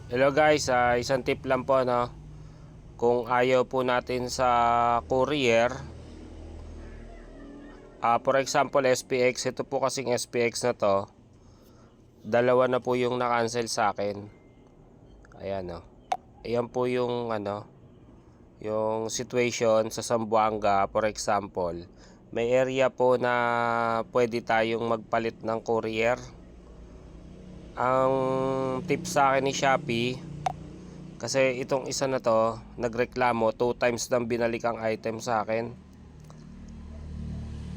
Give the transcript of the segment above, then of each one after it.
Hello guys, isang tip lang po, no. Kung ayaw po natin sa courier, for example SPX, ito po kasing SPX na to, dalawa na po yung na-cancel sa akin. Ayan, no. Ayan po yung yung situation sa Zamboanga. For example, may area po na pwede tayong magpalit ng courier. Ang tip sa akin ni Shopee, kasi itong isa na to, nagreklamo 2 times nang binalik ang item sa akin.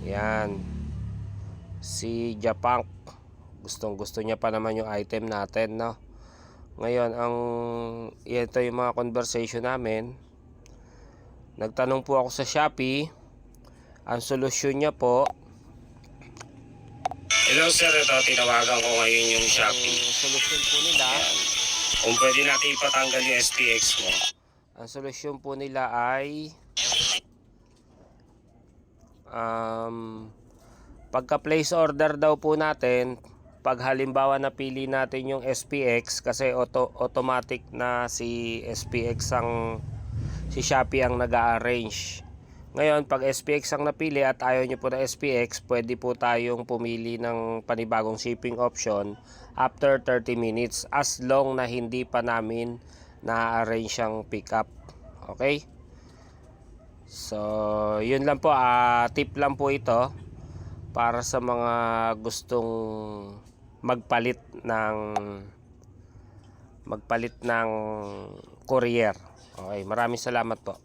Yan. Si Japang, gustong gusto niya pa naman yung item natin, no. Ngayon, ito yung mga conversation namin. Nagtanong po ako sa Shopee. Ang solusyon niya po, hello sir, ito tinawagan ko ngayon yung Shopee. Ang solusyon po nila, kung pwede natin ipatanggal yung SPX mo. Ang solusyon po nila ay pagka place order daw po natin, pag halimbawa napili natin yung SPX, kasi automatic na si SPX si Shopee ang nag-a-arrange. Ngayon, pag SPX ang napili at ayaw nyo po na SPX, pwede po tayong pumili ng panibagong shipping option after 30 minutes, as long na hindi pa namin na-arrange ang pickup. Okay? So, yun lang po, tip lang po ito para sa mga gustong magpalit ng courier. Okay, maraming salamat po.